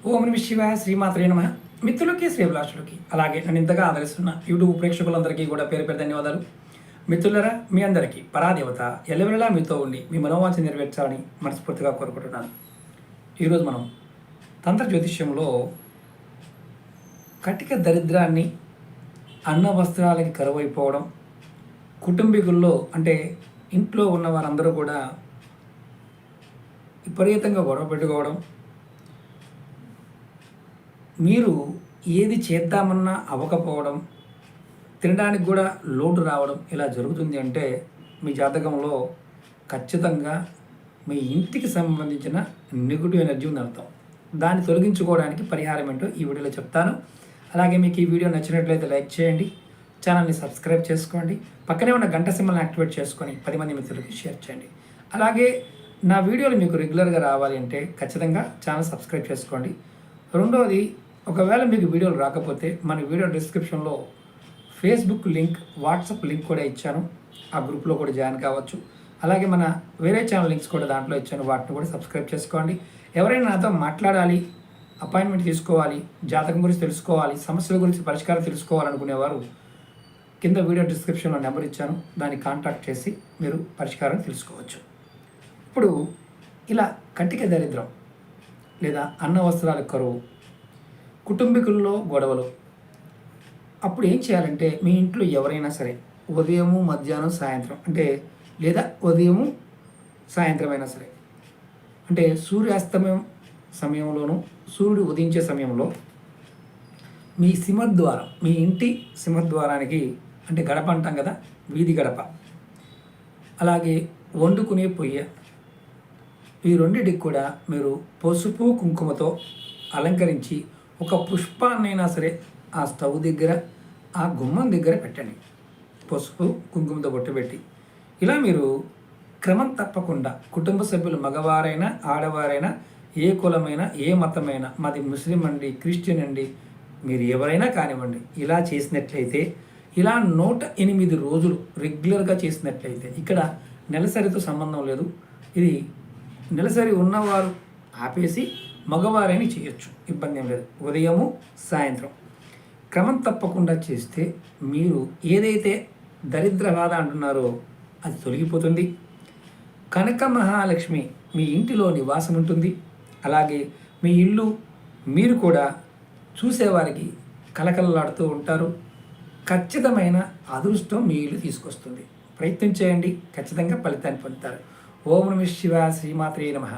ఓం నమః శివాయ శ్రీమాత్రే నమః. మిత్రులకి శ్రేభిలాషులకి అలాగే నన్ను ఇంతగా ఆదరిస్తున్న యూట్యూబ్ ప్రేక్షకులందరికీ కూడా పేరు పేరు ధన్యవాదాలు. మిత్రులరా, మీ అందరికీ పరాదేవత ఎల్లవెల్లలా మీతో ఉండి మీ మనోవాంఛ నెరవేర్చాలని మనస్ఫూర్తిగా కోరుకుంటున్నాను. ఈరోజు మనం తంత్ర జ్యోతిష్యంలో కటిక దరిద్రాన్ని, అన్న వస్త్రాలకి కరువైపోవడం, కుటుంబీకుల్లో అంటే ఇంట్లో ఉన్న వారందరూ కూడా విపరీతంగా గొడవ పెట్టుకోవడం, మీరు ఏది చేద్దామన్నా అవ్వకపోవడం, తినడానికి కూడా లోటు రావడం ఇలా జరుగుతుంది అంటే మీ జాతకంలో ఖచ్చితంగా మీ ఇంటికి సంబంధించిన నెగిటివ్ ఎనర్జీ ఉంది అర్థం. దాన్ని తొలగించుకోవడానికి పరిహారం ఏంటో ఈ వీడియోలో చెప్తాను. అలాగే మీకు ఈ వీడియో నచ్చినట్లయితే లైక్ చేయండి, ఛానల్ని సబ్స్క్రైబ్ చేసుకోండి, పక్కనే ఉన్న గంట సింబల్ని యాక్టివేట్ చేసుకొని 10 మంది మిత్రులకి షేర్ చేయండి. అలాగే నా వీడియోలు మీకు రెగ్యులర్గా రావాలి అంటే ఖచ్చితంగా ఛానల్ సబ్స్క్రైబ్ చేసుకోండి. రెండవది, ఒకవేళ మీకు వీడియోలు రాకపోతే మన వీడియో డిస్క్రిప్షన్లో ఫేస్బుక్ లింక్, వాట్సాప్ లింక్ కూడా ఇచ్చాను. ఆ గ్రూప్లో కూడా జాయిన్ కావచ్చు. అలాగే మన వేరే ఛానల్ లింక్స్ కూడా దాంట్లో ఇచ్చాను, వాటిని కూడా సబ్స్క్రైబ్ చేసుకోండి. ఎవరైనా నాతో మాట్లాడాలి, అపాయింట్మెంట్ తీసుకోవాలి, జాతకం గురించి తెలుసుకోవాలి, సమస్యల గురించి పరిష్కారం తెలుసుకోవాలనుకునేవారు కింద వీడియో డిస్క్రిప్షన్లో నెంబర్ ఇచ్చాను, దాన్ని కాంటాక్ట్ చేసి మీరు పరిష్కారం తెలుసుకోవచ్చు. ఇప్పుడు ఇలా కంటికి దరిద్రం లేదా అన్న వస్త్రాల కరువు, కుటుంబీకుల్లో గొడవలు, అప్పుడు ఏం చేయాలంటే మీ ఇంట్లో ఎవరైనా సరే ఉదయము, మధ్యాహ్నం, సాయంత్రం అంటే లేదా ఉదయము సాయంత్రం అయినా సరే అంటే సూర్యాస్తమయం సమయంలోనూ సూర్యుడు ఉదయించే సమయంలో మీ సింహద్వారం, మీ ఇంటి సింహద్వారానికి అంటే గడప అంటాం కదా, వీధి గడప, అలాగే వండుకునే పొయ్య, ఈ రెండింటికి కూడా మీరు పసుపు కుంకుమతో అలంకరించి ఒక పుష్పాన్నైనా సరే ఆ స్టవ్ దగ్గర, ఆ గుమ్మం దగ్గర పెట్టండి. పసుపు కుంకుమతో బొట్టు పెట్టి ఇలా మీరు క్రమం తప్పకుండా కుటుంబ సభ్యులు మగవారైనా ఆడవారైనా, ఏ కులమైనా ఏ మతమైనా, మాది ముస్లిం అండి, క్రిస్టియన్ అండి, మీరు ఎవరైనా కానివ్వండి, ఇలా చేసినట్లయితే, ఇలా 108 రోజులు రెగ్యులర్గా చేసినట్లయితే, ఇక్కడ నెలసరితో సంబంధం లేదు, ఇది నెలసరి ఉన్నవారు ఆపేసి మగవారైనా చేయొచ్చు, ఇబ్బంది ఏం లేదు. ఉదయము సాయంత్రం క్రమం తప్పకుండా చేస్తే మీరు ఏదైతే దరిద్ర బాధ అంటున్నారో అది తొలగిపోతుంది. కనక మహాలక్ష్మి మీ ఇంటిలో నివాసం ఉంటుంది. అలాగే మీ ఇల్లు మీరు కూడా చూసేవారికి కలకలలాడుతూ ఉంటారు. ఖచ్చితమైన అదృష్టం మీ ఇల్లు తీసుకొస్తుంది. ప్రయత్నం చేయండి, ఖచ్చితంగా ఫలితాన్ని పొందుతారు. ఓం నమః శివాయ శ్రీమాత్రే నమః.